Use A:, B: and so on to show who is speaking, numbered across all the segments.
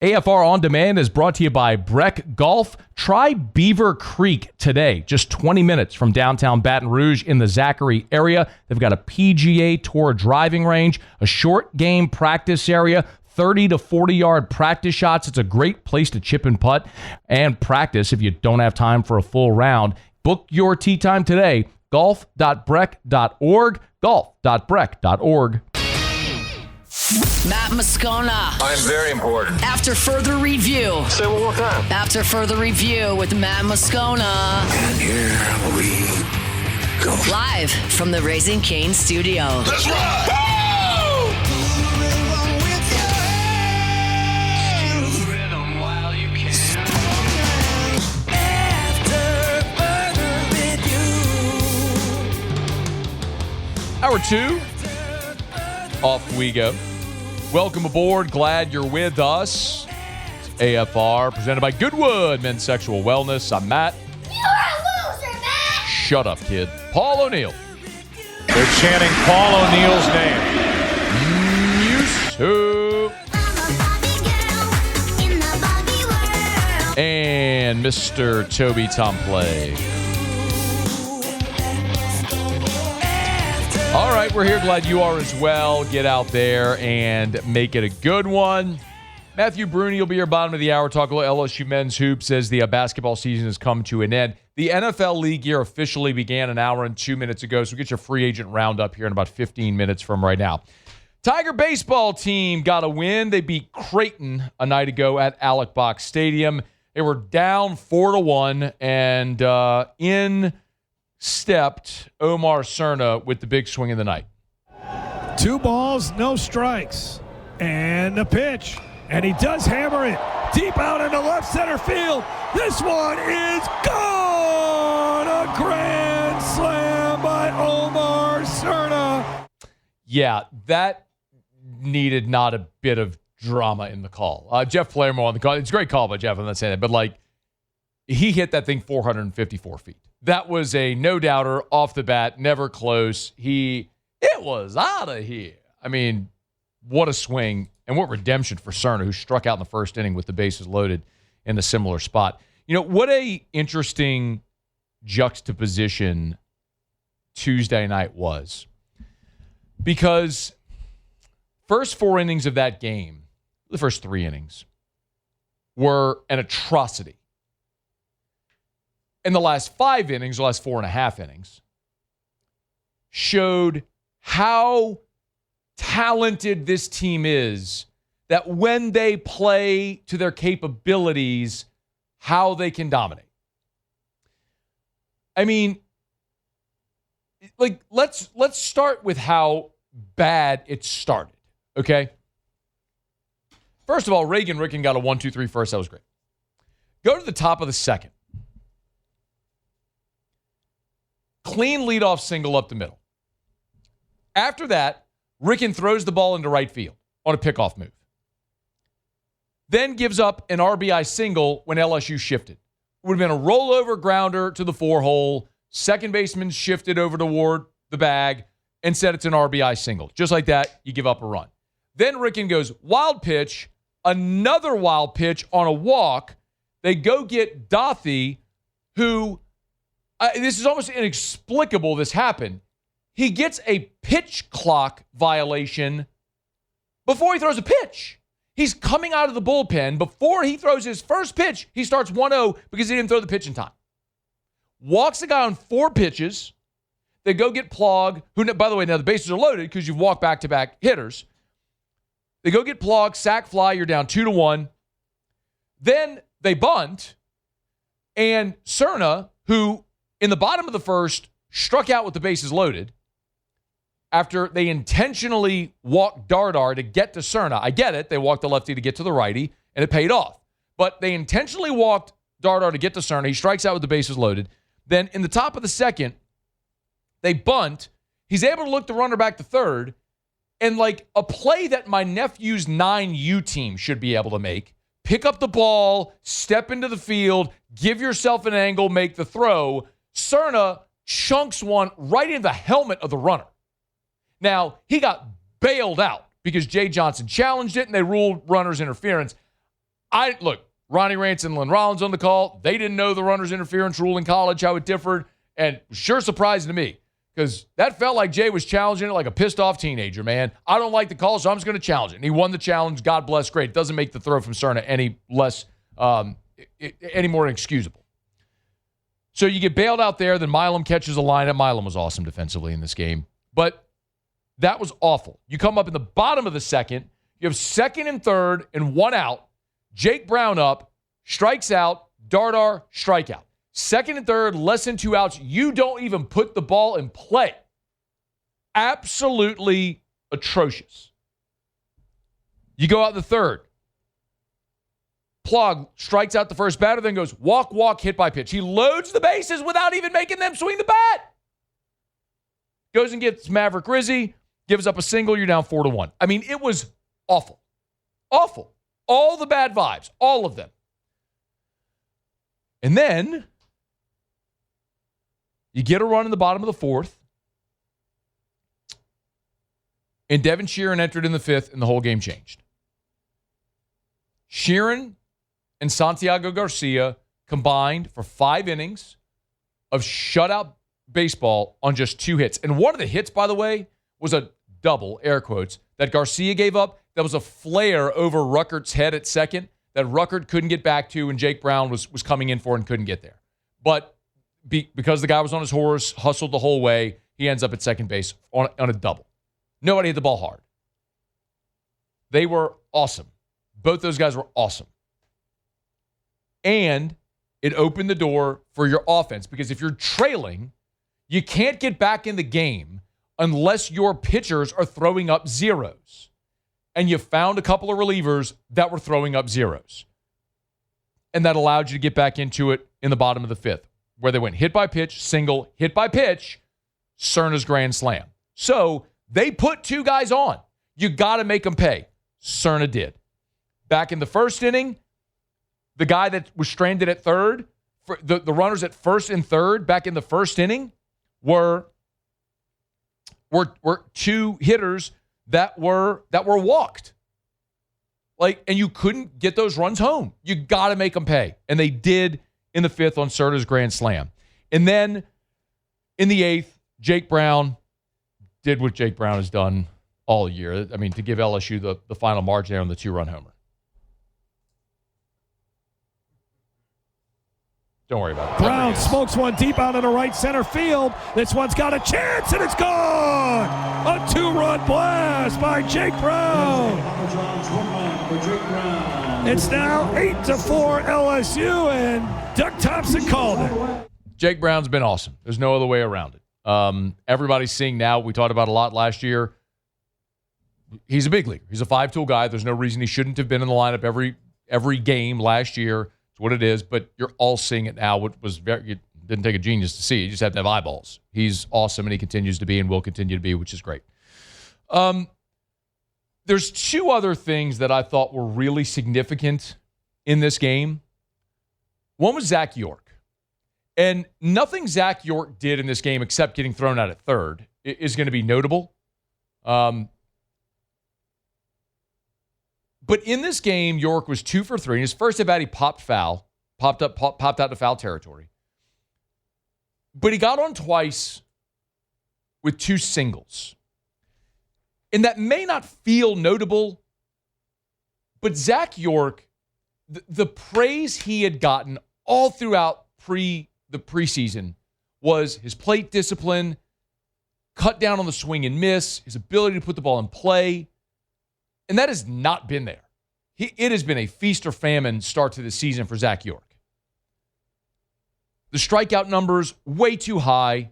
A: AFR On Demand is brought to you by Breck Golf. Try Beaver Creek today, just 20 minutes from downtown Baton Rouge in the Zachary area. They've got a PGA Tour driving range, a short game practice area, 30 to 40-yard practice shots. It's a great place to chip and putt and practice if you don't have time for a full round. Book your tee time today, golf.breck.org, golf.breck.org.
B: Matt Moscona.
C: I'm very important.
B: After further review.
C: Say it one more time.
B: After further review with Matt Moscona.
C: And here we go.
B: Live from the Raising Cane studio.
C: Let's ride!
A: Hour 2. Off we go. Welcome aboard. Glad you're with us. It's AFR, presented by Goodwood Men's Sexual Wellness. I'm Matt.
D: You're a loser, Matt!
A: Shut up, kid. Paul O'Neill.
E: They're chanting Paul O'Neill's name.
A: And Mr. Toby Tomplay. All right, we're here. Glad you are as well. Get out there and make it a good one. Matthew Bruni will be here bottom of the hour. Talk a little LSU men's hoops as the basketball season has come to an end. The NFL league year officially began an hour and 2 minutes ago, so we'll get your free agent roundup here in about 15 minutes from right now. Tiger baseball team got a win. They beat Creighton a night ago at Alec Box Stadium. They were down 4-1, and in stepped Omar Cerna with the big swing of the night.
F: 2 balls, no strikes, and the pitch. And he does hammer it deep out into left center field. This one is gone! A grand slam by Omar Cerna.
A: Yeah, that needed not a bit of drama in the call. Jeff Palermo on the call. It's a great call by Jeff. I'm not saying that. But, he hit that thing 454 feet. That was a no-doubter off the bat, never close. It was out of here. I mean, what a swing and what redemption for Cerna, who struck out in the first inning with the bases loaded in a similar spot. What a interesting juxtaposition Tuesday night was. Because first 4 innings of that game, the first 3 innings, were an atrocity. In the last 5 innings, the last 4.5 innings, showed how talented this team is, that when they play to their capabilities, how they can dominate. I mean, let's start with how bad it started, okay? First of all, Reagan Ricken got a 1-2-3 first. That was great. Go to the top of the second. Clean leadoff single up the middle. After that, Ricken throws the ball into right field on a pickoff move. Then gives up an RBI single when LSU shifted. It would have been a rollover grounder to the 4-hole. Second baseman shifted over toward the bag. Instead, it's an RBI single. Just like that, you give up a run. Then Ricken goes wild pitch, another wild pitch on a walk. They go get Dothy, who... this is almost inexplicable this happened. He gets a pitch clock violation before he throws a pitch. He's coming out of the bullpen. Before he throws his first pitch, he starts 1-0 because he didn't throw the pitch in time. Walks the guy on 4 pitches. They go get Plog, who, by the way, now the bases are loaded because you've walked back-to-back hitters. They go get Plog, sack fly, you're down 2-1. Then they bunt, and Cerna, who in the bottom of the first struck out with the bases loaded after they intentionally walked Dardar to get to Cerna. I get it. They walked the lefty to get to the righty, and it paid off. But they intentionally walked Dardar to get to Cerna. He strikes out with the bases loaded. Then in the top of the second, they bunt. He's able to look the runner back to third. And a play that my nephew's 9U team should be able to make. Pick up the ball, step into the field, give yourself an angle, make the throw. Cerna chunks one right in the helmet of the runner. Now, he got bailed out because Jay Johnson challenged it and they ruled runner's interference. Look, Ronnie Rance and Lynn Rollins on the call. They didn't know the runner's interference rule in college, how it differed, and sure surprising to me because that felt like Jay was challenging it like a pissed-off teenager, man. I don't like the call, so I'm just going to challenge it. And he won the challenge. God bless. Great. It doesn't make the throw from Cerna any less, any more inexcusable. So you get bailed out there, then Milam catches a line. Milam was awesome defensively in this game. But that was awful. You come up in the bottom of the second. You have second and third and one out. Jake Brown up, strikes out, Dardar, strikeout. Second and third, less than 2 outs. You don't even put the ball in play. Absolutely atrocious. You go out the third. Plug strikes out the first batter, then goes walk, walk, hit by pitch. He loads the bases without even making them swing the bat. Goes and gets Maverick Rizzi, gives up a single, you're down 4-1. I mean, it was awful. Awful. All the bad vibes, all of them. And then you get a run in the bottom of the fourth, and Devin Sheeran entered in the fifth, and the whole game changed. Sheeran and Santiago Garcia combined for 5 innings of shutout baseball on just 2 hits. And one of the hits, by the way, was a double, air quotes, that Garcia gave up. That was a flare over Ruckert's head at second that Ruckert couldn't get back to, and Jake Brown was coming in for and couldn't get there. But because the guy was on his horse, hustled the whole way, he ends up at second base on a double. Nobody hit the ball hard. They were awesome. Both those guys were awesome. And it opened the door for your offense because if you're trailing, you can't get back in the game unless your pitchers are throwing up zeros. And you found a couple of relievers that were throwing up zeros. And that allowed you to get back into it in the bottom of the fifth, where they went hit by pitch, single, hit by pitch, Cerna's grand slam. So they put 2 guys on. You got to make them pay. Cerna did. Back in the first inning, the guy that was stranded at third, the runners at first and third back in the first inning were 2 hitters that were walked. And you couldn't get those runs home. You got to make them pay. And they did in the fifth on Cerna's grand slam. And then in the eighth, Jake Brown did what Jake Brown has done all year. I mean, to give LSU the final margin there on the 2-run homer. Don't worry about it.
F: Brown smokes one deep out into right center field. This one's got a chance, and it's gone! A 2-run blast by Jake Brown. It's now 8-4 LSU, and Doug Thompson called it.
A: Jake Brown's been awesome. There's no other way around it. Everybody's seeing now, we talked about a lot last year, he's a big leaguer. He's a 5-tool guy. There's no reason he shouldn't have been in the lineup every game last year. What it is, but you're all seeing it now. It didn't take a genius to see. You just have to have eyeballs. He's awesome, and he continues to be and will continue to be, which is great. There's 2 other things that I thought were really significant in this game. One was Zach York. And nothing Zach York did in this game except getting thrown out at third is going to be notable. But in this game, York was 2 for 3. In his first at bat, he popped out to foul territory. But he got on twice with 2 singles. And that may not feel notable, but Zach York, the praise he had gotten all throughout the preseason was his plate discipline, cut down on the swing and miss, his ability to put the ball in play. And that has not been there. It has been a feast or famine start to the season for Zach York. The strikeout numbers, way too high.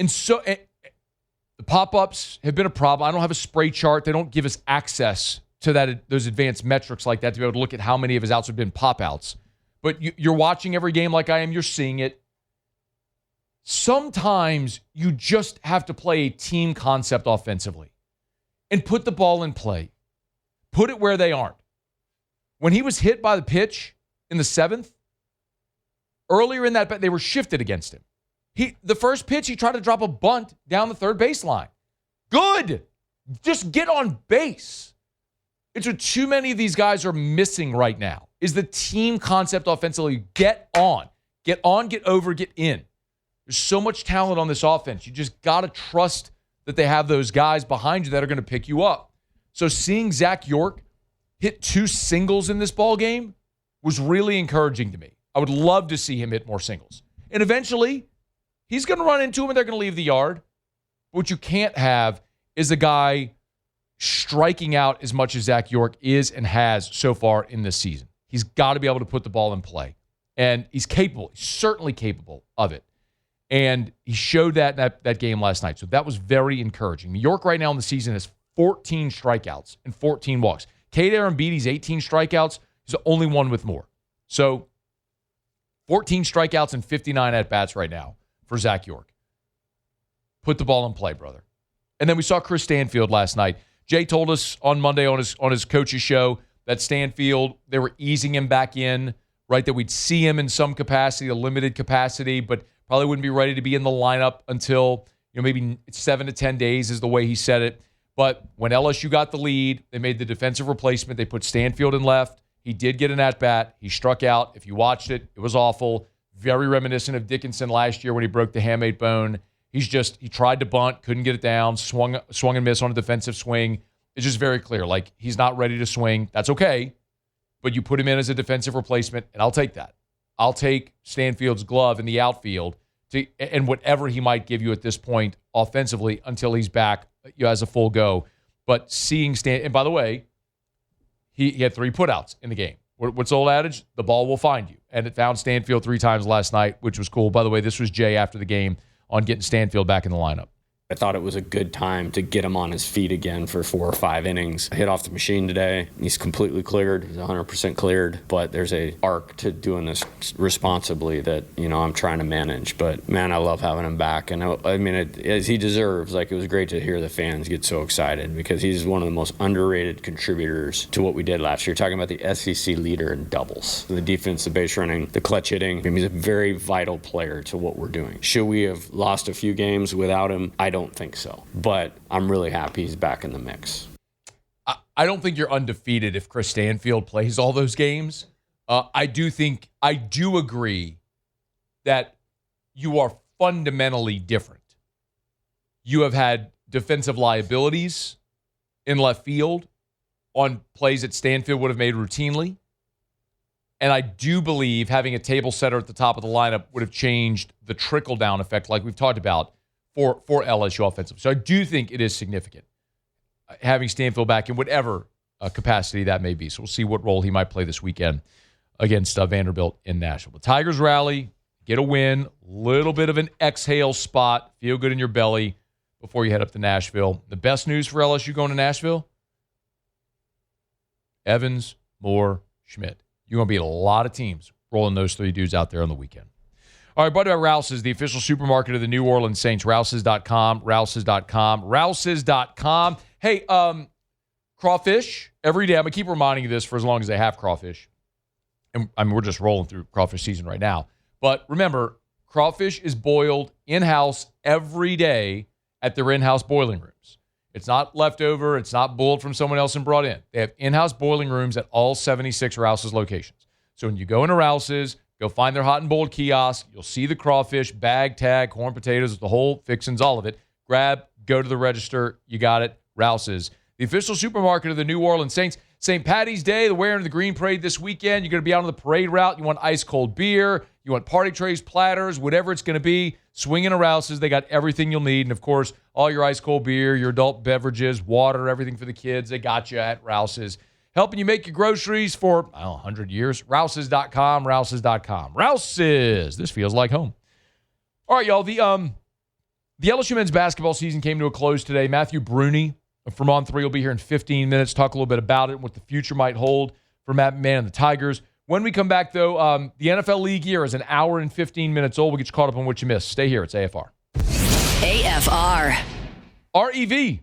A: And so the pop-ups have been a problem. I don't have a spray chart. They don't give us access to those advanced metrics like that to be able to look at how many of his outs have been pop-outs. But you're watching every game like I am. You're seeing it. Sometimes you just have to play a team concept offensively. And put the ball in play. Put it where they aren't. When he was hit by the pitch in the 7th, earlier in that, they were shifted against him. The first pitch, he tried to drop a bunt down the third baseline. Good. Just get on base. It's what too many of these guys are missing right now is the team concept offensively. Get on, get over, get in. There's so much talent on this offense. You just got to trust that they have those guys behind you that are going to pick you up. So seeing Zach York hit 2 singles in this ball game was really encouraging to me. I would love to see him hit more singles. And eventually, he's going to run into him and they're going to leave the yard. But what you can't have is a guy striking out as much as Zach York is and has so far in this season. He's got to be able to put the ball in play. And he's capable. He's certainly capable of it. And he showed that game last night. So that was very encouraging. York right now in the season has 14 strikeouts and 14 walks. Cade Arambiti's 18 strikeouts. He's the only one with more. So 14 strikeouts and 59 at-bats right now for Zach York. Put the ball in play, brother. And then we saw Chris Stanfield last night. Jay told us on Monday on his coach's show that Stanfield, they were easing him back in, right? That we'd see him in some capacity, a limited capacity, but probably wouldn't be ready to be in the lineup until, maybe 7 to 10 days is the way he said it. But when LSU got the lead, they made the defensive replacement. They put Stanfield in left. He did get an at-bat. He struck out. If you watched it, it was awful. Very reminiscent of Dickinson last year when he broke the hamate bone. He tried to bunt, couldn't get it down, swung and missed on a defensive swing. It's just very clear. Like, he's not ready to swing. That's okay. But you put him in as a defensive replacement, and I'll take that. I'll take Stanfield's glove in the outfield and whatever he might give you at this point offensively until he's back as a full go. But seeing Stan, and by the way, he had 3 putouts in the game. What's the old adage? The ball will find you. And it found Stanfield 3 times last night, which was cool. By the way, this was Jay after the game on getting Stanfield back in the lineup.
G: I thought it was a good time to get him on his feet again for 4 or 5 innings. I hit off the machine today. He's completely cleared. He's 100% cleared. But there's a arc to doing this responsibly that, I'm trying to manage. But, man, I love having him back. And, as he deserves. Like, it was great to hear the fans get so excited because he's one of the most underrated contributors to what we did last year. Talking about the SEC leader in doubles. The defense, the base running, the clutch hitting. He's a very vital player to what we're doing. Should we have lost a few games without him? I don't think so, but I'm really happy he's back in the mix.
A: I don't think you're undefeated if Chris Stanfield plays all those games. I do agree that you are fundamentally different. You have had defensive liabilities in left field on plays that Stanfield would have made routinely. And I do believe having a table setter at the top of the lineup would have changed the trickle-down effect like we've talked about for LSU offensive. So I do think it is significant having Stanfield back in whatever capacity that may be. So we'll see what role he might play this weekend against Vanderbilt in Nashville. The Tigers rally, get a win, little bit of an exhale spot, feel good in your belly before you head up to Nashville. The best news for LSU going to Nashville? Evans, Moore, Schmidt. You're going to beat a lot of teams rolling those 3 dudes out there on the weekend. All right, brought about Rouse's, the official supermarket of the New Orleans Saints. Rouse's.com, Rouse's.com, Rouse's.com. Hey, crawfish every day. I'm going to keep reminding you this for as long as they have crawfish. And we're just rolling through crawfish season right now. But remember, crawfish is boiled in-house every day at their in-house boiling rooms. It's not leftover. It's not boiled from someone else and brought in. They have in-house boiling rooms at all 76 Rouse's locations. So when you go into Rouse's, go find their hot and boiled kiosk. You'll see the crawfish, bag, tag, corn, potatoes, the whole fixins, all of it. Grab, go to the register. You got it. Rouse's, the official supermarket of the New Orleans Saints. St. Patty's Day, the wearing of the Green Parade this weekend. You're going to be out on the parade route. You want ice cold beer. You want party trays, platters, whatever it's going to be. Swing in a Rouse's. They got everything you'll need. And, of course, all your ice cold beer, your adult beverages, water, everything for the kids. They got you at Rouse's. Helping you make your groceries for, 100 years. Rouse's.com, Rouse's.com. Rouse's. This feels like home. All right, y'all. The LSU men's basketball season came to a close today. Matthew Bruni from On 3 will be here in 15 minutes. Talk a little bit about it and what the future might hold for Matt McMahon and the Tigers. When we come back, though, the NFL League year is an hour and 15 minutes old. We'll get you caught up on what you missed. Stay here. It's AFR.
B: AFR.
A: REV.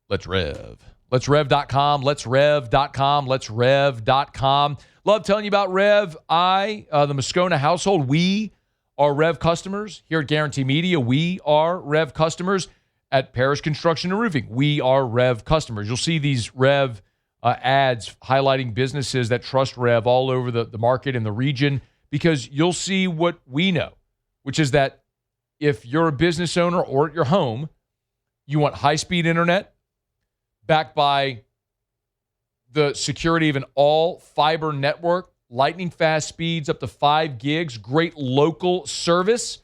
A: Let's rev. Let's rev.com. Let's rev.com. Let's rev.com. Love telling you about Rev. The Moscona household, we are Rev customers. Here at Guarantee Media, we are Rev customers. At Parish Construction and Roofing, we are Rev customers. You'll see these Rev ads highlighting businesses that trust Rev all over the market and the region, because you'll see what we know, which is that if you're a business owner or at your home, you want high-speed internet backed by the security of an all-fiber network, lightning-fast speeds up to 5 gigs, great local service,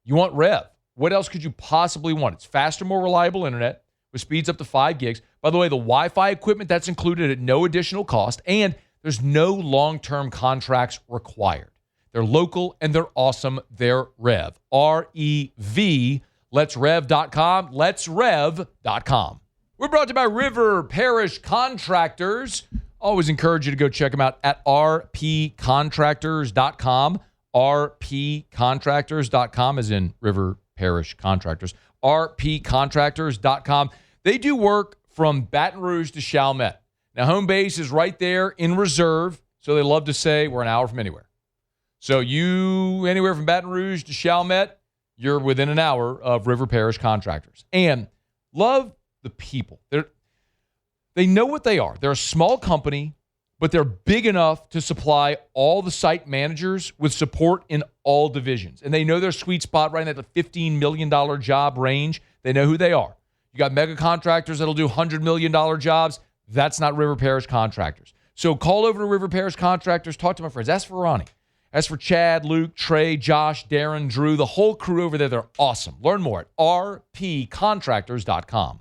A: you want Rev. What else could you possibly want? It's faster, more reliable internet with speeds up to 5 gigs. By the way, the Wi-Fi equipment, that's included at no additional cost, and there's no long-term contracts required. They're local, and they're awesome. They're Rev. R-E-V. Let'sRev.com. Let'sRev.com. We're brought to you by River Parish Contractors. Always encourage you to go check them out at rpcontractors.com. rpcontractors.com, as in River Parish Contractors. rpcontractors.com. They do work from Baton Rouge to Chalmette. Now, home base is right there in Reserve, so they love to say we're an hour from anywhere. So you, anywhere from Baton Rouge to Chalmette, you're within an hour of River Parish Contractors. And love the people. They know what they are. They're a small company, but they're big enough to supply all the site managers with support in all divisions. And they know their sweet spot right at the $15 million job range. They know who they are. You got mega contractors that'll do $100 million jobs. That's not River Parish Contractors. So call over to River Parish Contractors. Talk to my friends. Ask for Ronnie. As for Chad, Luke, Trey, Josh, Darren, Drew, the whole crew over there, they're awesome. Learn more at rpcontractors.com.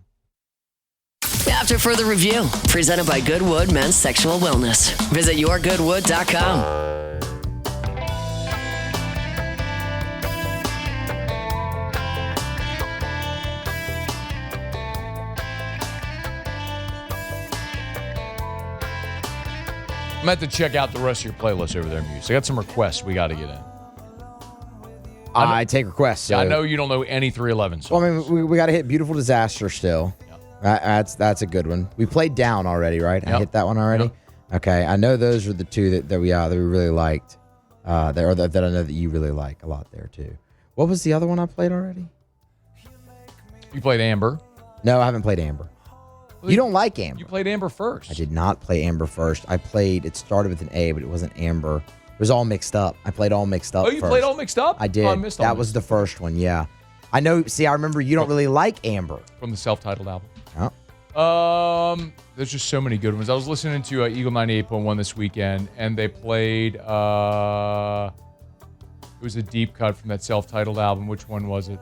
B: After further review, presented by Goodwood Men's Sexual Wellness. Visit yourgoodwood.com.
A: I'm going to have to check out the rest of your playlist over there, Muse. I got some requests we got to get in.
H: I take requests. So.
A: Yeah, I know you don't know any 311 songs.
H: Well, I mean, we got to hit Beautiful Disaster still. Yep. That's a good one. We played Down already, right? Yep. I hit that one already? Yep. Okay. I know those were the two that we really liked. That I know that you really like a lot there, too. What was the other one I played already?
A: You played Amber.
H: No, I haven't played Amber. You don't like Amber.
A: You played Amber first.
H: I did not play Amber first. It started with an A, but it wasn't Amber. It was All Mixed Up. I played All Mixed Up.
A: Oh, you played All Mixed Up?
H: I did.
A: Oh, I missed
H: that was the first one, yeah. I know. See, I remember you don't really like Amber.
A: From the self-titled album.
H: Oh.
A: There's just so many good ones. I was listening to Eagle 98.1 this weekend, and they played, it was a deep cut from that self-titled album. Which one was it?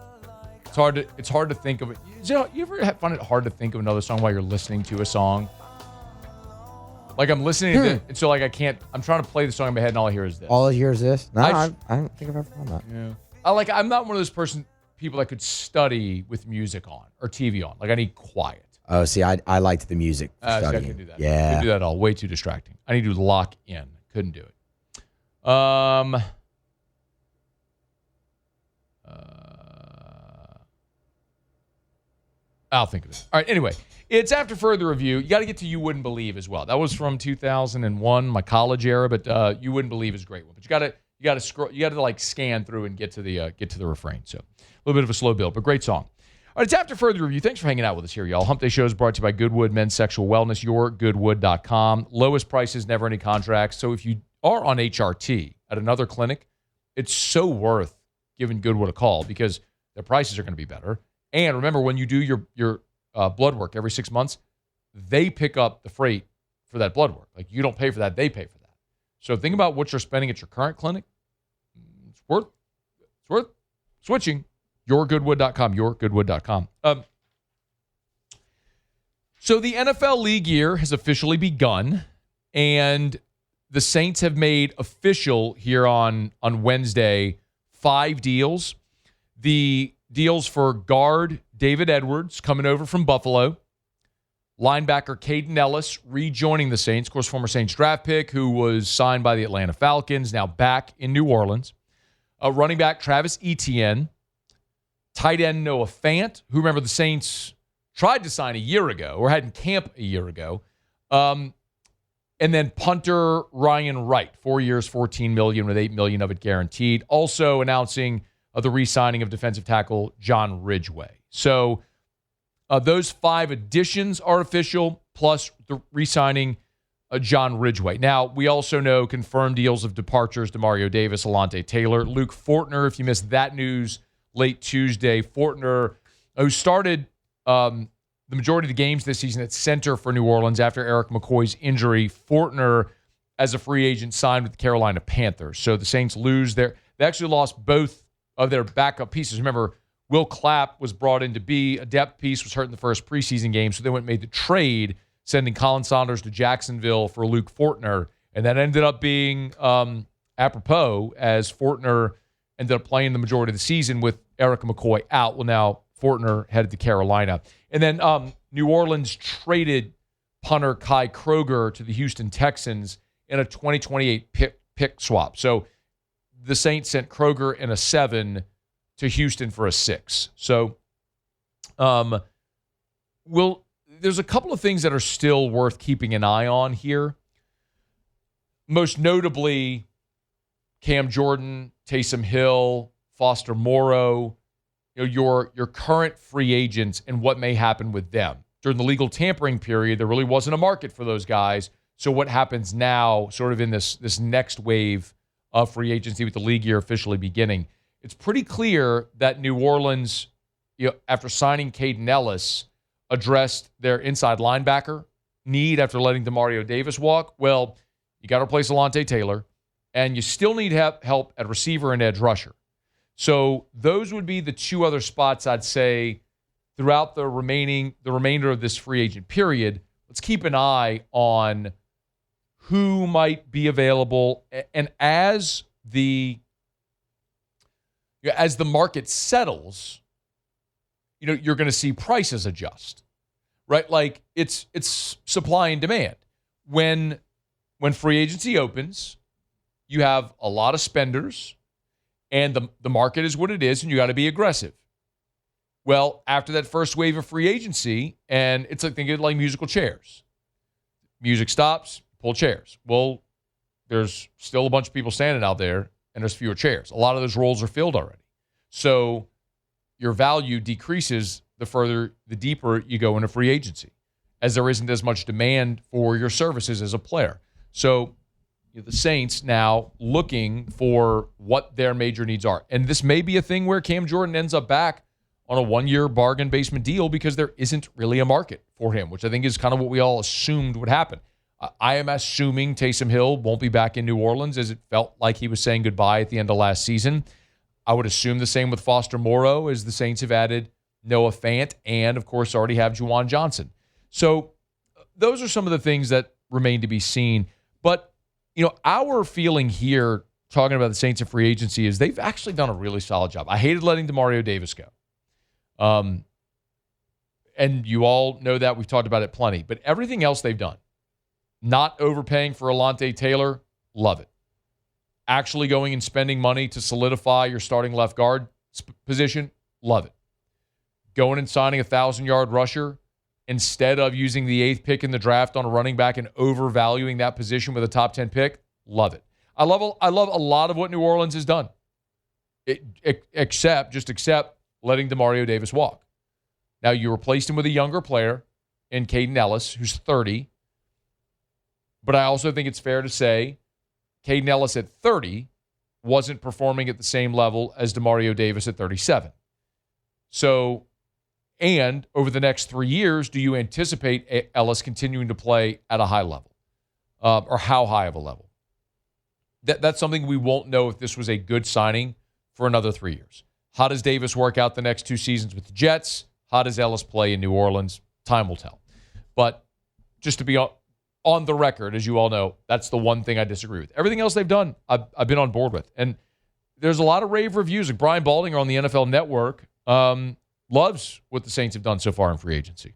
A: It's hard to think of it. You ever find it hard to think of another song while you're listening to a song? Like I'm listening to it, and so like I'm trying to play the song in my head, and all I hear is this.
H: All I hear is this? No, I don't think I've ever done that.
A: Yeah. I'm not one of those people that could study with music on or TV on. Like I need quiet.
H: Oh, see, I liked the music for studying.
A: See, I can do that.
H: Yeah.
A: I can do that all. Way too distracting. I need to lock in. Couldn't do it. I'll think of it. All right, anyway, it's after further review. You got to get to You Wouldn't Believe as well. That was from 2001, my college era, but You Wouldn't Believe is a great one. But you got to scroll, you got to like scan through and get to the refrain. So a little bit of a slow build, but great song. All right, it's after further review. Thanks for hanging out with us here, y'all. Hump Day Show is brought to you by Goodwood Men's Sexual Wellness, yourgoodwood.com. Lowest prices, never any contracts. So if you are on HRT at another clinic, it's so worth giving Goodwood a call because their prices are going to be better. And remember, when you do your blood work every 6 months, they pick up the freight for that blood work. Like you don't pay for that, they pay for that. So think about what you're spending at your current clinic. It's worth switching. Yourgoodwood.com. Yourgoodwood.com. So the NFL league year has officially begun, and the Saints have made official here on Wednesday 5 deals. The deals for guard David Edwards coming over from Buffalo, linebacker Caden Ellis rejoining the Saints, of course, former Saints draft pick who was signed by the Atlanta Falcons, now back in New Orleans. Running back Travis Etienne, tight end Noah Fant, who remember the Saints tried to sign a year ago or had in camp a year ago. And then punter Ryan Wright, 4 years, $14 million with $8 million of it guaranteed. Also announcing the re-signing of defensive tackle John Ridgeway. So those 5 additions are official, plus the re-signing John Ridgeway. Now, we also know confirmed deals of departures to Mario Davis, Alontae Taylor, Luke Fortner. If you missed that news late Tuesday, Fortner, who started the majority of the games this season at center for New Orleans after Eric McCoy's injury. Fortner, as a free agent, signed with the Carolina Panthers. So the Saints lose their – they actually lost both of their backup pieces. Remember, Will Clapp was brought in to be a depth piece, was hurt in the first preseason game, so they went and made the trade, sending Colin Saunders to Jacksonville for Luke Fortner, and that ended up being apropos as Fortner ended up playing the majority of the season with Eric McCoy out. Well, now Fortner headed to Carolina. And then New Orleans traded punter Kai Kroger to the Houston Texans in a 2028 pick swap. So the Saints sent Kroger in a 7 to Houston for a 6. So there's a couple of things that are still worth keeping an eye on here. Most notably, Cam Jordan, Taysom Hill, Foster Moreau, your current free agents and what may happen with them. During the legal tampering period, there really wasn't a market for those guys. So what happens now, sort of in this next wave of free agency with the league year officially beginning, it's pretty clear that New Orleans, after signing Caden Ellis, addressed their inside linebacker need after letting DeMario Davis walk. Well, you got to replace Alontae Taylor, and you still need help at receiver and edge rusher. So those would be the two other spots I'd say throughout the remainder of this free agent period. Let's keep an eye on who might be available, and as the market settles, you're going to see prices adjust, right? Like it's supply and demand. When free agency opens, you have a lot of spenders, and the market is what it is, and you got to be aggressive. Well, after that first wave of free agency, and it's like, think of it like musical chairs. Music stops, pull chairs. Well, there's still a bunch of people standing out there, and there's fewer chairs. A lot of those roles are filled already. So your value decreases the deeper you go into free agency, as there isn't as much demand for your services as a player. So the Saints now looking for what their major needs are. And this may be a thing where Cam Jordan ends up back on a 1-year bargain basement deal because there isn't really a market for him, which I think is kind of what we all assumed would happen. I am assuming Taysom Hill won't be back in New Orleans, as it felt like he was saying goodbye at the end of last season. I would assume the same with Foster Moreau, as the Saints have added Noah Fant and, of course, already have Juwan Johnson. So those are some of the things that remain to be seen. But, our feeling here, talking about the Saints and free agency, is they've actually done a really solid job. I hated letting DeMario Davis go. And you all know that. We've talked about it plenty. But everything else they've done, not overpaying for Alontae Taylor, love it. Actually going and spending money to solidify your starting left guard position, love it. Going and signing a 1,000-yard rusher instead of using the 8th pick in the draft on a running back and overvaluing that position with a top 10 pick, love it. I love a lot of what New Orleans has done, except letting DeMario Davis walk. Now, you replaced him with a younger player in Caden Ellis, who's 30. But I also think it's fair to say Caden Ellis at 30 wasn't performing at the same level as DeMario Davis at 37. So, and over the next 3 years, do you anticipate Ellis continuing to play at a high level? Or how high of a level? That's something we won't know if this was a good signing for another 3 years. How does Davis work out the next 2 seasons with the Jets? How does Ellis play in New Orleans? Time will tell. But just to be on the record, as you all know, that's the one thing I disagree with. Everything else they've done, I've been on board with. And there's a lot of rave reviews. Like Brian Baldinger on the NFL Network loves what the Saints have done so far in free agency.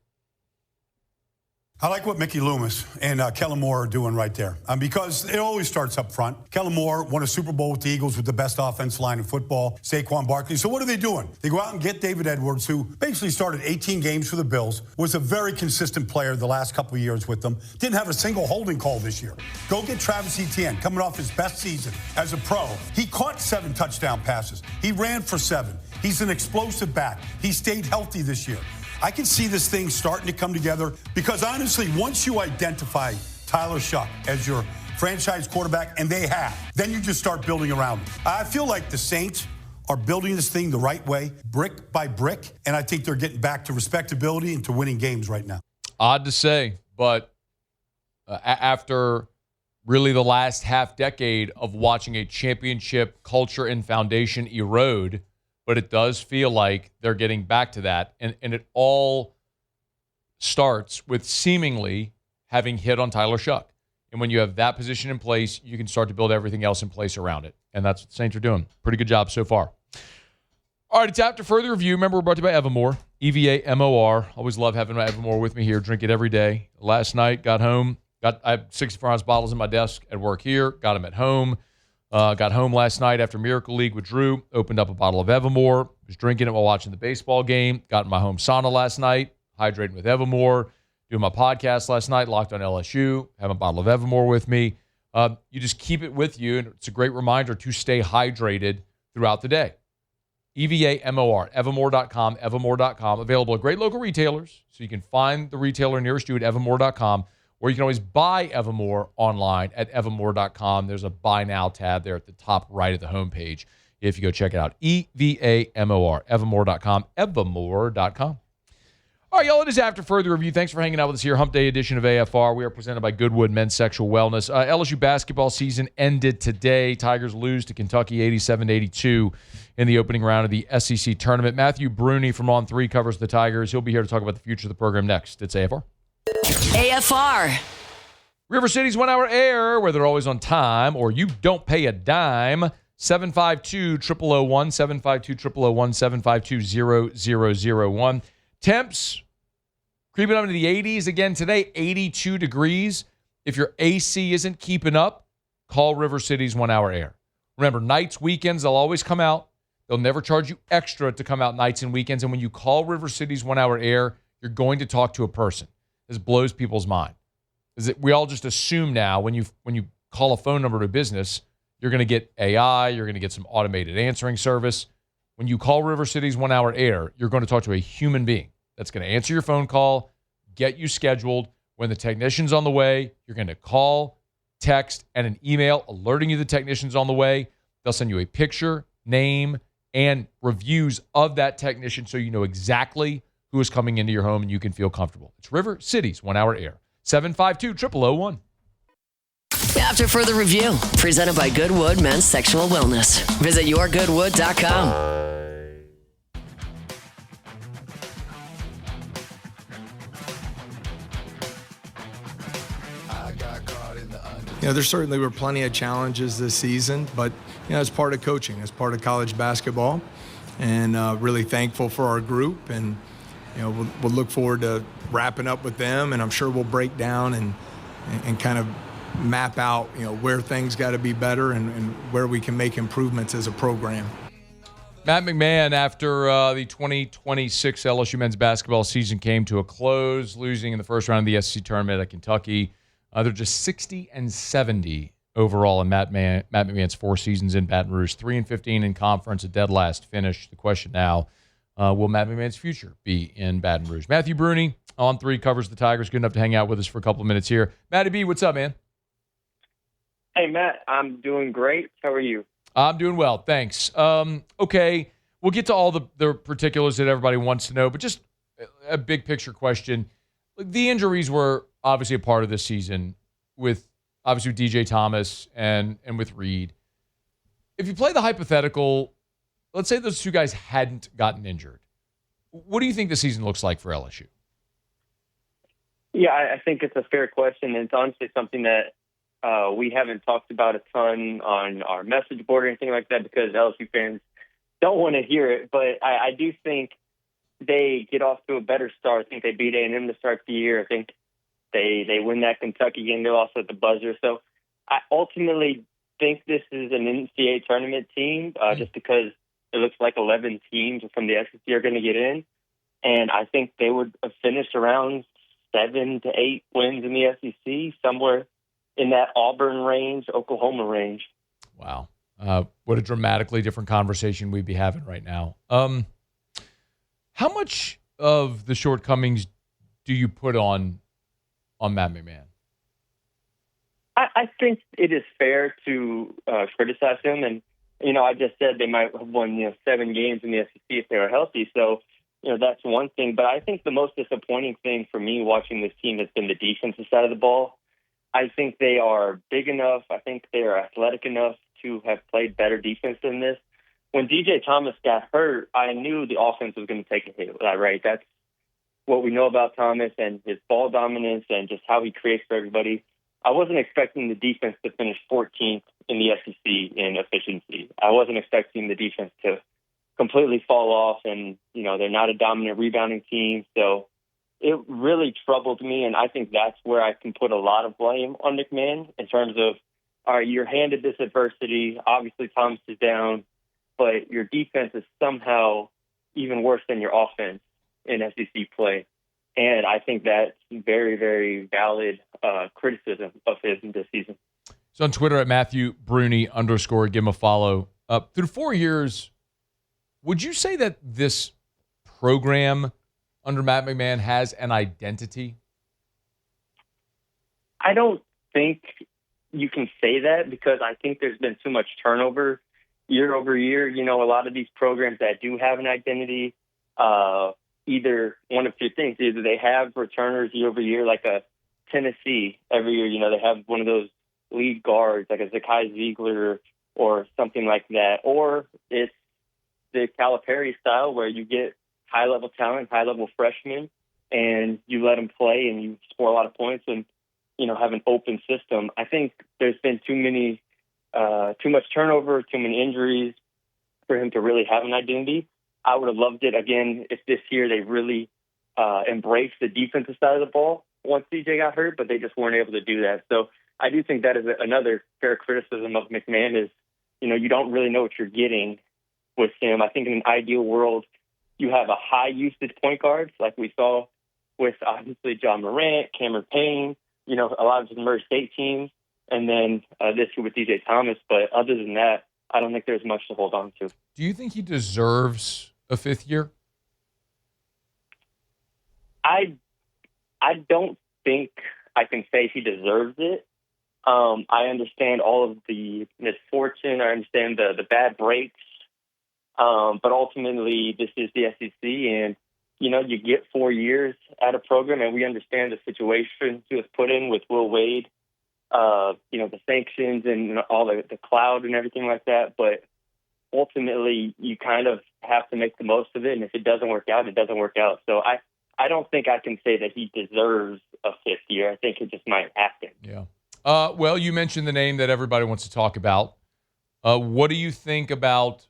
I: I like what Mickey Loomis and Kellen Moore are doing right there because it always starts up front. Kellen Moore won a Super Bowl with the Eagles with the best offensive line in football, Saquon Barkley. So what are they doing? They go out and get David Edwards, who basically started 18 games for the Bills, was a very consistent player the last couple of years with them, didn't have a single holding call this year. Go get Travis Etienne, coming off his best season as a pro. He caught 7 touchdown passes. He ran for 7. He's an explosive back. He stayed healthy this year. I can see this thing starting to come together because, honestly, once you identify Tyler Shuck as your franchise quarterback, and they have. Then you just start building around him. I feel like the Saints are building this thing the right way, brick by brick, and I think they're getting back to respectability and to winning games right now.
A: Odd to say, but after really the last half decade of watching a championship culture and foundation erode, but it does feel like they're getting back to that, and it all starts with seemingly having hit on Tyler Shuck. And when you have that position in place, you can start to build everything else in place around it. And that's what the Saints are doing. Pretty good job so far. All right, it's after further review. Remember, we're brought to you by Evermore, EVAMOR. Always love having my Evermore with me here. Drink it every day. Last night, got home. I have 64-ounce bottles in my desk at work here. Got them at home. Got home last night after Miracle League with Drew. Opened up a bottle of Evermore. Was drinking it while watching the baseball game. Got in my home sauna last night. Hydrating with Evermore. Doing my podcast last night, Locked on LSU. Have a bottle of Evermore with me. You just keep it with you, and it's a great reminder to stay hydrated throughout the day. EVAMOR, evermore.com, evermore.com. Available at great local retailers, so you can find the retailer nearest you at evermore.com, or you can always buy Evermore online at evermore.com. There's a Buy Now tab there at the top right of the homepage if you go check it out. EVAMOR, evermore.com, evermore.com. All right, y'all, it is after further review. Thanks for hanging out with us here. Hump Day edition of AFR. We are presented by Goodwood Men's Sexual Wellness. LSU basketball season ended today. Tigers lose to Kentucky 87-82 in the opening round of the SEC tournament. Matthew Bruni from On 3 covers the Tigers. He'll be here to talk about the future of the program next. It's AFR.
B: AFR.
A: River City's 1 hour air, where they're always on time, or you don't pay a dime. 752-0001, 752-0001, 752-0001. Temps creeping up into the 80s again today, 82 degrees. If your AC isn't keeping up, call River City's 1 hour air. Remember, nights, weekends, they'll always come out. They'll never charge you extra to come out nights and weekends. And when you call River City's 1 hour air, you're going to talk to a person. This blows people's mind. Is that we all just assume now when you call a phone number to a business, you're going to get AI, you're going to get some automated answering service. When you call River City's 1 hour air, you're going to talk to a human being that's going to answer your phone call, get you scheduled. When the technician's on the way, you're going to call, text, and an email alerting you the technician's on the way. They'll send you a picture, name, and reviews of that technician so you know exactly who is coming into your home and you can feel comfortable. It's River City's 1 hour air. 752-0001.
B: After further review, presented by Goodwood Men's Sexual Wellness. Visit yourgoodwood.com.
J: There certainly were plenty of challenges this season, but it's part of coaching, it's part of college basketball, and really thankful for our group, and we'll look forward to wrapping up with them, and I'm sure we'll break down and kind of map out where things got to be better and where we can make improvements as a program.
A: Matt McMahon, after the 2026 LSU men's basketball season came to a close, losing in the first round of the SEC tournament at Kentucky. They're just 60-70 overall in Matt McMahon's 4 seasons in Baton Rouge, 3-15 in conference, a dead last finish. The question now, will Matt McMahon's future be in Baton Rouge? Matthew Bruni, On 3, covers the Tigers. Good enough to hang out with us for a couple of minutes here. Matty B, what's up, man?
K: Hey, Matt, I'm doing great. How are you?
A: I'm doing well, thanks. Okay, we'll get to all the particulars that everybody wants to know, but just a big picture question. The injuries were obviously a part of this season with DJ Thomas and with Reed. If you play the hypothetical, let's say those two guys hadn't gotten injured. What do you think the season looks like for LSU?
K: Yeah, I think it's a fair question. And it's honestly something that we haven't talked about a ton on our message board or anything like that because LSU fans don't want to hear it. But I do think they get off to a better start. I think they beat A&M to start the year. I think they win that Kentucky game. They lost at the buzzer. So I ultimately think this is an NCAA tournament team just because it looks like 11 teams from the SEC are going to get in. And I think they would have finished around 7 to 8 wins in the SEC, somewhere in that Auburn range, Oklahoma range.
A: Wow. What a dramatically different conversation we'd be having right now. How much of the shortcomings do you put on Matt McMahon?
K: I think it is fair to criticize him. And, I just said they might have won, 7 games in the SEC if they were healthy. So, that's one thing. But I think the most disappointing thing for me watching this team has been the defensive side of the ball. I think they are big enough. I think they are athletic enough to have played better defense than this. When DJ Thomas got hurt, I knew the offense was going to take a hit, right? That's what we know about Thomas and his ball dominance and just how he creates for everybody. I wasn't expecting the defense to finish 14th in the SEC in efficiency. I wasn't expecting the defense to completely fall off, and, they're not a dominant rebounding team. So it really troubled me, and I think that's where I can put a lot of blame on McMahon in terms of, all right, you're handed this adversity. Obviously, Thomas is down, but your defense is somehow even worse than your offense in SEC play. And I think that's very, very valid criticism of his this season.
A: So on Twitter at Matthew Bruni _ give him a follow. Through 4 years, would you say that this program under Matt McMahon has an identity?
K: I don't think you can say that because I think there's been too much turnover year over year. A lot of these programs that do have an identity, either one of two things. Either they have returners year over year, like a Tennessee every year, they have one of those lead guards, like a Zakai Ziegler or something like that. Or it's the Calipari style where you get high-level talent, high-level freshmen, and you let them play and you score a lot of points and, have an open system. I think there's been too much turnover, too many injuries for him to really have an identity. I would have loved it, again, if this year they really embraced the defensive side of the ball once CJ got hurt, but they just weren't able to do that. So I do think that is another fair criticism of McMahon is, you don't really know what you're getting with him. I think in an ideal world, you have a high-usage point guard, like we saw with, obviously, John Morant, Cameron Payne, a lot of the Murray State teams, and then this year with DJ Thomas. But other than that, I don't think there's much to hold on to.
A: Do you think he deserves a 5th year?
K: I don't think I can say he deserves it. I understand all of the misfortune. I understand the bad breaks. But ultimately, this is the SEC, and, you get 4 years at a program, and we understand the situation he was put in with Will Wade, the sanctions and all the cloud and everything like that. But ultimately, you kind of have to make the most of it, and if it doesn't work out, it doesn't work out. So I don't think I can say that he deserves a 5th year. I think it just might happen.
A: Yeah. Well, you mentioned the name that everybody wants to talk about. What do you think about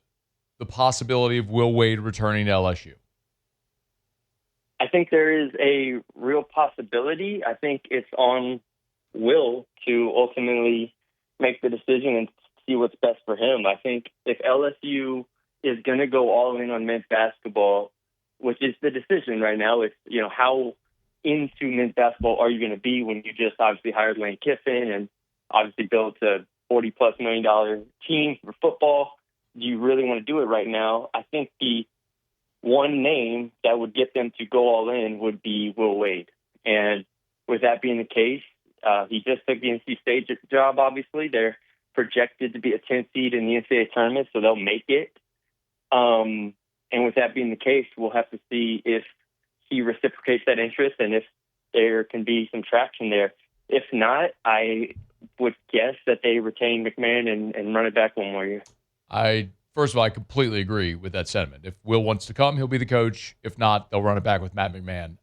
A: the possibility of Will Wade returning to LSU?
K: I think there is a real possibility. I think it's on Will to ultimately make the decision and see what's best for him. I think if LSU is going to go all in on men's basketball, which is the decision right now, it's, how into men's basketball are you going to be when you just obviously hired Lane Kiffin and obviously built a $40+ million team for football? Do you really want to do it right now? I think the one name that would get them to go all in would be Will Wade. And with that being the case, he just took the NC State job, obviously. They're projected to be a 10th seed in the NCAA tournament, so they'll make it. And with that being the case, we'll have to see if he reciprocates that interest and if there can be some traction there. If not, I would guess that they retain McMahon and run it back one more year.
A: First of all, I completely agree with that sentiment. If Will wants to come, he'll be the coach. If not, they'll run it back with Matt McMahon.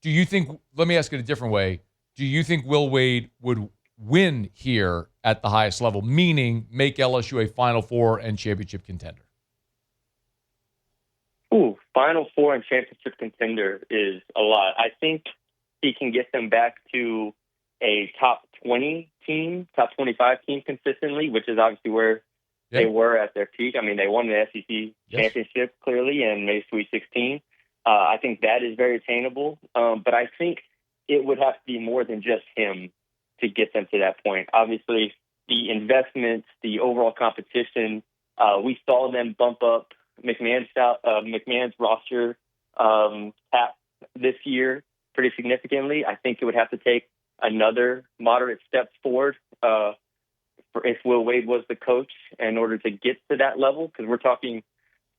A: Do you think, let me ask it a different way, do you think Will Wade would win here at the highest level, meaning make LSU a Final Four and championship contender?
K: Final Four and championship contender is a lot. I think he can get them back to a top 20 team, top 25 team consistently, which is obviously where they were at their peak. I mean, they won the SEC championship clearly and made Sweet 16. I think that is very attainable. But I think it would have to be more than just him to get them to that point. Obviously, the investments, the overall competition, we saw them bump up McMahon's roster cap this year pretty significantly. I think it would have to take another moderate step forward if Will Wade was the coach in order to get to that level, because we're talking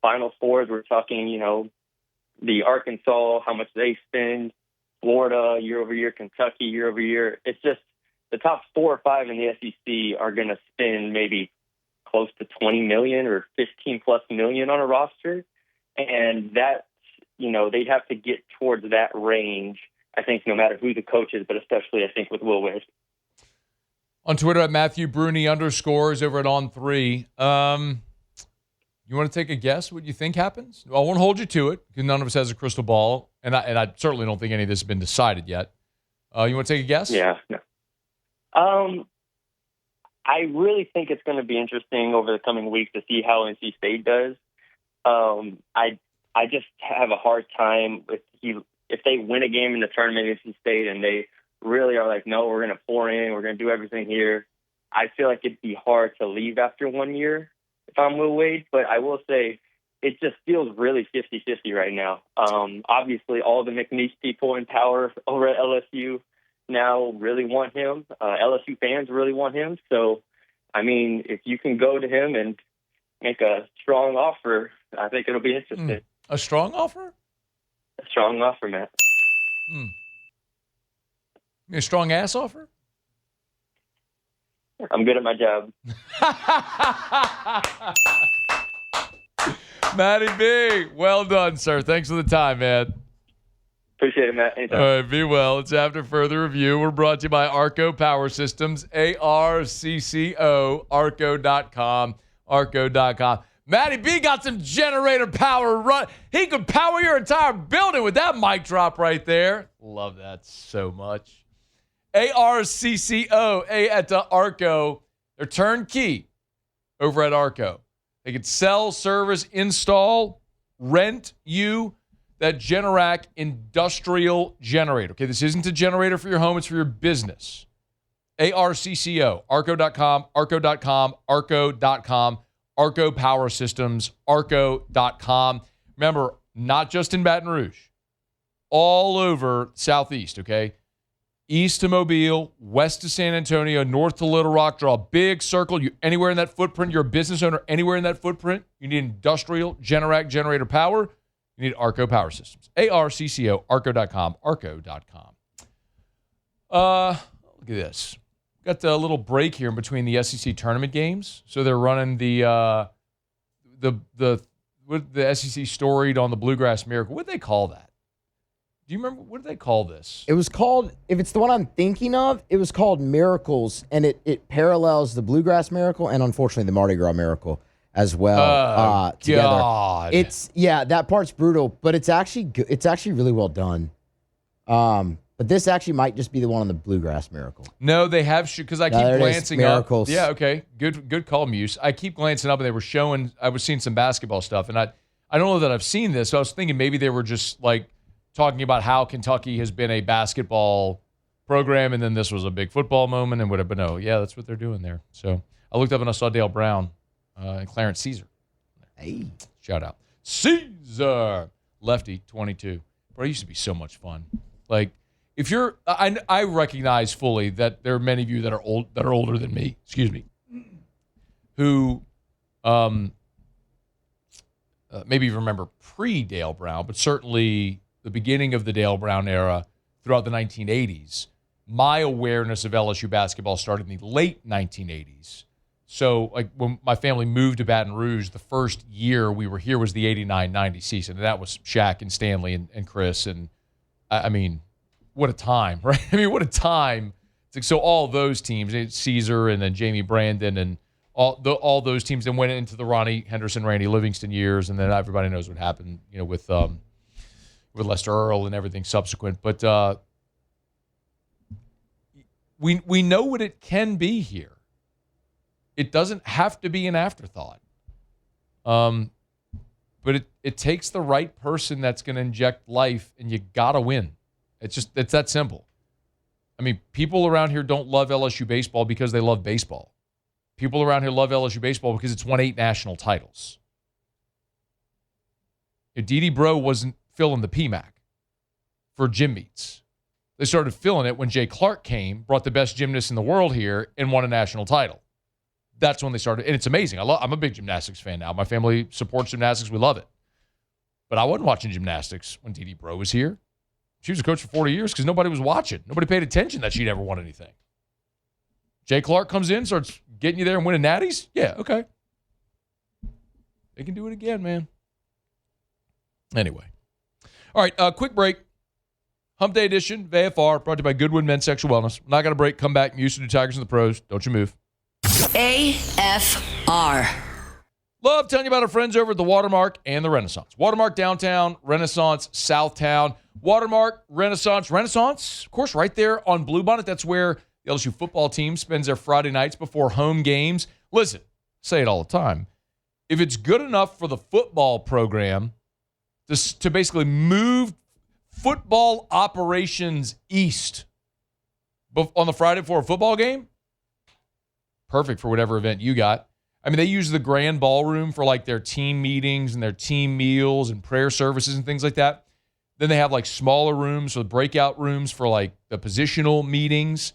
K: Final Fours, we're talking, the Arkansas, how much they spend, Florida year over year, Kentucky year over year. It's just the top 4 or 5 in the SEC are going to spend maybe close to $20 million or $15+ million on a roster. And that, they'd have to get towards that range, I think, no matter who the coach is, but especially, I think, with Will Wade.
A: On Twitter at Matthew Bruni _ over at On3. You want to take a guess what you think happens? I won't hold you to it because none of us has a crystal ball, and I certainly don't think any of this has been decided yet. You want to take a guess?
K: Yeah. No. I really think it's going to be interesting over the coming weeks to see how NC State does. I just have a hard time if they win a game in the tournament at NC State and they really are like, no, we're going to pour in, we're going to do everything here. I feel like it'd be hard to leave after 1 year if I'm Will Wade, but I will say it just feels really 50-50 right now. Obviously, all the McNeese people in power over at LSU now really want him. LSU fans really want him. So, I mean, if you can go to him and make a strong offer, I think it'll be interesting.
A: A strong offer?
K: A strong offer, Matt.
A: A strong ass offer?
K: I'm good at my job.
A: Matty B, well done, sir. Thanks for the time, man.
K: Appreciate it, Matt. Anytime.
A: All right, be well. It's After Further Review. We're brought to you by Arco Power Systems, ARCCO, Arco.com, Arco.com. Matty B got some generator power run. He could power your entire building with that mic drop right there. Love that so much. ARCCO, at Arco. They're turnkey over at Arco. They can sell, service, install, rent you that Generac industrial generator. Okay, this isn't a generator for your home. It's for your business. ARCCO, Arco.com, Arco.com, Arco.com, Arco Power Systems, Arco.com. Remember, not just in Baton Rouge. All over Southeast, okay? East to Mobile, west to San Antonio, north to Little Rock. Draw a big circle. You anywhere in that footprint, you're a business owner anywhere in that footprint, you need industrial Generac generator power, you need Arco Power Systems. ARCCO, Arco.com, Arco.com. Look at this. Got a little break here in between the SEC tournament games. So they're running the SEC storied on the Bluegrass Miracle. What do they call that? Do you remember, what did they call this?
H: It was called, if it's the one I'm thinking of, it was called Miracles, and it parallels the Bluegrass Miracle and, unfortunately, the Mardi Gras Miracle as well together.
A: God.
H: That part's brutal, but it's actually good. It's actually really well done. But this actually might just be the one on the Bluegrass Miracle.
A: No, they have, because I keep glancing up.
H: Miracles.
A: Yeah, okay. Good call, Muse. I keep glancing up, and they were showing, I was seeing some basketball stuff, and I don't know that I've seen this, so I was thinking maybe they were just, like, talking about how Kentucky has been a basketball program, and then this was a big football moment, and whatever. But no, yeah, that's what they're doing there. So I looked up and I saw Dale Brown and Clarence Caesar.
H: Hey.
A: Shout out. Caesar! Lefty, 22. Bro, it used to be so much fun. Like, if you're, I recognize fully that there are many of you that are older than me, who maybe remember pre-Dale Brown, but certainly the beginning of the Dale Brown era throughout the 1980s. My awareness of LSU basketball started in the late 1980s. So, like, when my family moved to Baton Rouge, the first year we were here was the 89-90 season. And that was Shaq and Stanley and Chris. And, I mean, what a time, right? I mean, what a time. It's like, so all those teams, Caesar and then Jamie Brandon and all those teams then went into the Ronnie Henderson, Randy Livingston years. And then everybody knows what happened, with Lester Earl and everything subsequent. But we know what it can be here. It doesn't have to be an afterthought. But it takes the right person that's going to inject life, and you got to win. It's that simple. I mean, people around here don't love LSU baseball because they love baseball. People around here love LSU baseball because it's won 8 national titles. Dede Bro wasn't filling the PMAC for gym meets. They started filling it when Jay Clark came, brought the best gymnast in the world here, and won a national title. That's when they started. And it's amazing. I'm a big gymnastics fan now. My family supports gymnastics. We love it. But I wasn't watching gymnastics when Dee Dee Bro was here. She was a coach for 40 years because nobody was watching. Nobody paid attention that she'd ever won anything. Jay Clark comes in, starts getting you there and winning natties. Yeah, okay. They can do it again, man. Anyway. All right, quick break. Hump Day edition of AFR, brought to you by Goodwood Men's Sexual Wellness. Not going to break. Come back. Muse to do Tigers and the Pros. Don't you move.
B: AFR.
A: Love telling you about our friends over at the Watermark and the Renaissance. Watermark downtown, Renaissance Southtown. Watermark, Renaissance, of course, right there on Bluebonnet. That's where the LSU football team spends their Friday nights before home games. Listen, say it all the time. If it's good enough for the football program to basically move football operations east on the Friday before a football game, perfect for whatever event you got. I mean, they use the grand ballroom for like their team meetings and their team meals and prayer services and things like that. Then they have like smaller rooms or breakout rooms for like the positional meetings.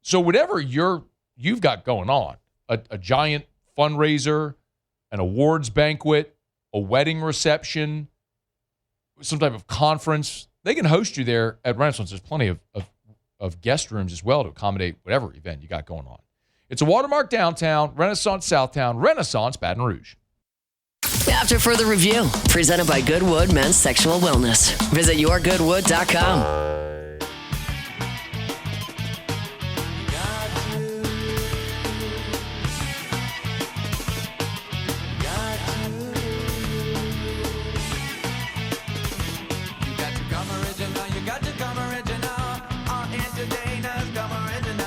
A: So whatever you've got going on, a giant fundraiser, an awards banquet, a wedding reception, some type of conference, they can host you there at Renaissance. There's plenty of guest rooms as well to accommodate whatever event you got going on. It's a Watermark downtown, Renaissance Southtown, Renaissance Baton Rouge.
B: After further review, presented by Goodwood Men's Sexual Wellness. Visit yourgoodwood.com.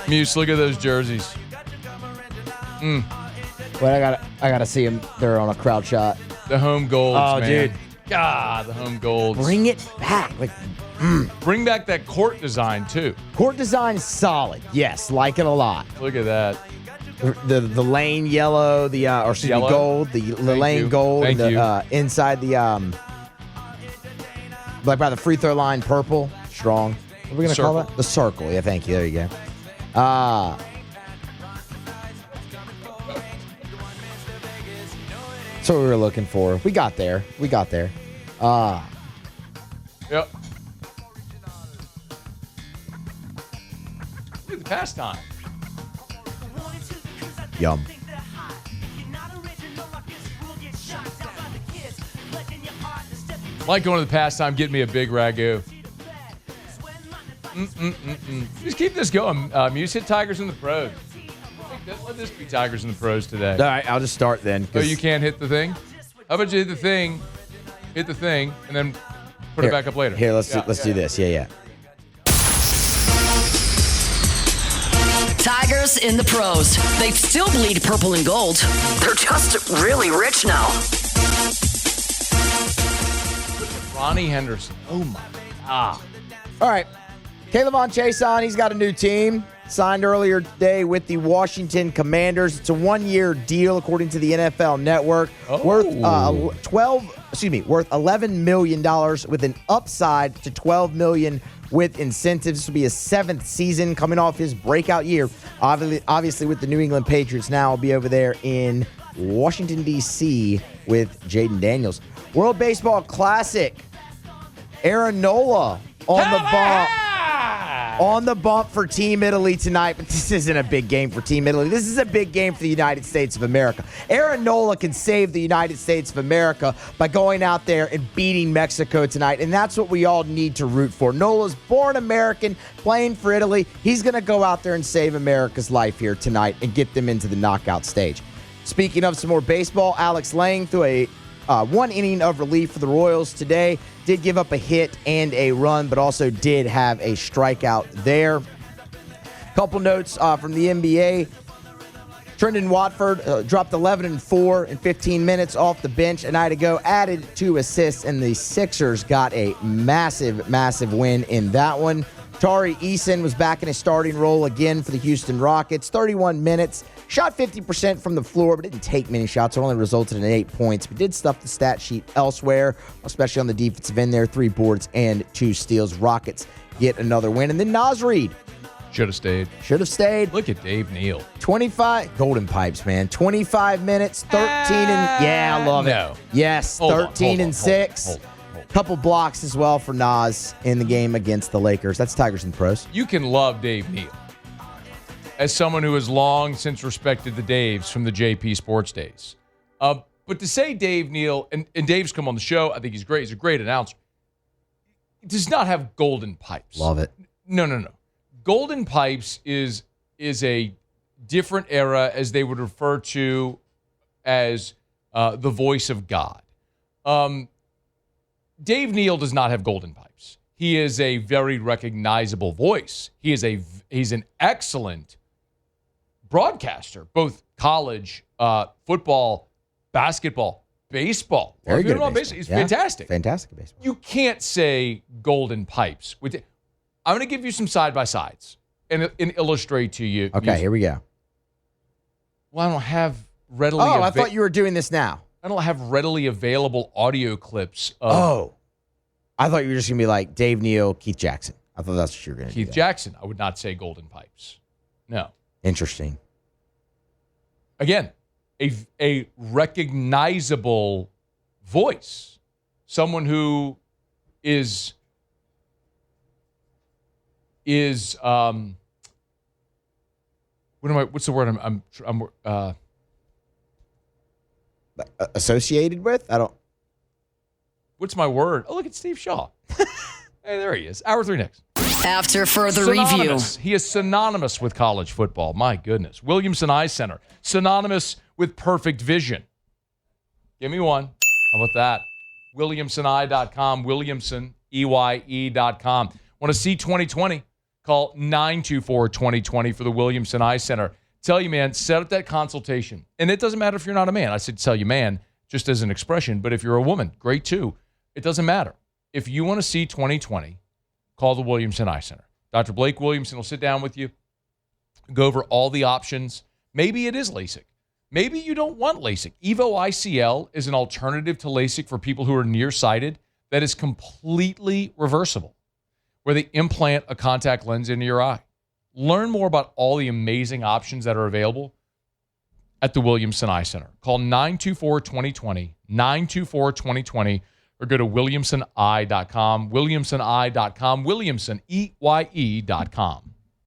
A: Muse, look at those jerseys.
H: But I gotta see them. They're on a crowd shot.
A: The home golds,
H: oh,
A: man.
H: Dude.
A: God, the home golds.
H: Bring it back.
A: Bring back that court design, too.
H: Court design is solid. Yes, like it a lot.
A: Look at that.
H: The lane yellow, gold, the lane gold,
A: Thank
H: and
A: you.
H: Inside the like by the free throw line, purple, strong. What are we gonna call that? The circle. Yeah, thank you. There you go. That's what we were looking for. We got there.
A: Yep. Look at the pastime.
H: Yum.
A: Like going to the pastime, getting me a big ragu. Just keep this going. Muse hit Tigers in the Pros. Let this be Tigers in the Pros today.
H: All right, I'll just start then.
A: Oh, you can't hit the thing? How about you hit the thing, and then put it back up later?
H: Here, let's do this. Yeah.
B: Tigers in the Pros. They still bleed purple and gold. They're just really rich now.
A: Ronnie Henderson. Oh, my God.
H: All right. Caleb Chason, he's got a new team. Signed earlier today with the Washington Commanders. It's a 1-year deal, according to the NFL Network, worth $11 million with an upside to $12 million with incentives. This will be his 7th season, coming off his breakout year. Obviously, with the New England Patriots, now will be over there in Washington D.C. with Jaden Daniels. World Baseball Classic. Aaron Nola on the bump for Team Italy tonight, but this isn't a big game for Team Italy. This is a big game for the United States of America. Aaron Nola can save the United States of America by going out there and beating Mexico tonight, and that's what we all need to root for. Nola's born American, playing for Italy. He's going to go out there and save America's life here tonight and get them into the knockout stage. Speaking of some more baseball, Alex Lang threw a 1 inning of relief for the Royals today. Did give up a hit and a run, but also did have a strikeout there. Couple notes from the NBA. Trendon Watford dropped 11-4 in 15 minutes off the bench a night ago, added 2 assists, and the Sixers got a massive win in that one. Tari Eason was back in a starting role again for the Houston Rockets. 31 minutes, Shot 50% from the floor, but didn't take many shots. It only resulted in 8 points, but did stuff the stat sheet elsewhere, especially on the defensive end there. 3 boards and 2 steals. Rockets get another win. And then Naz Reid.
A: Should have stayed.
H: Should have stayed.
A: Look at Dave Neal.
H: 25 golden pipes, man. 25 minutes, 13 and yeah, I love it. Yes, 13 and 6. Couple blocks as well for Naz in the game against the Lakers. That's Tigers and Pros.
A: You can love Dave Neal. As someone who has long since respected the Daves from the JP Sports days. But to say Dave Neal, and Dave's come on the show, I think he's great. He's a great announcer. He does not have golden pipes.
H: Love it.
A: No. Golden pipes is a different era, as they would refer to as the voice of God. Dave Neal does not have golden pipes. He is a very recognizable voice. He's an excellent broadcaster, both college, football, basketball, baseball.
H: Very good at baseball.
A: He's fantastic.
H: Fantastic at baseball.
A: You can't say golden pipes. I'm going to give you some side-by-sides and illustrate to you.
H: Okay, here we go.
A: Well, I don't have readily...
H: Oh, I thought you were doing this now.
A: I don't have readily available audio clips of...
H: Oh. I thought you were just going to be like Dave Neal, Keith Jackson. I thought that's what you were going to do.
A: Keith Jackson. I would not say golden pipes. No.
H: Interesting.
A: Again, a recognizable voice. Someone who is what's the word I'm
H: associated with? I don't.
A: What's my word? Oh, look at Steve Shaw. Hey, there he is. Hour 3 next.
B: After further review.
A: He is synonymous with college football. My goodness. Williamson Eye Center. Synonymous with perfect vision. Give me one. How about that? WilliamsonEye.com. Williamson, EYE.com. Want to see 2020? Call 924-2020 for the Williamson Eye Center. Tell you, man, set up that consultation. And it doesn't matter if you're not a man. I said tell you, man, just as an expression. But if you're a woman, great too. It doesn't matter. If you want to see 2020, call the Williamson Eye Center. Dr. Blake Williamson will sit down with you, go over all the options. Maybe it is LASIK. Maybe you don't want LASIK. Evo ICL is an alternative to LASIK for people who are nearsighted that is completely reversible, where they implant a contact lens into your eye. Learn more about all the amazing options that are available at the Williamson Eye Center. Call 924-2020, 924-2020, or go to WilliamsonEye.com, WilliamsonEye.com, WilliamsonEYE.com.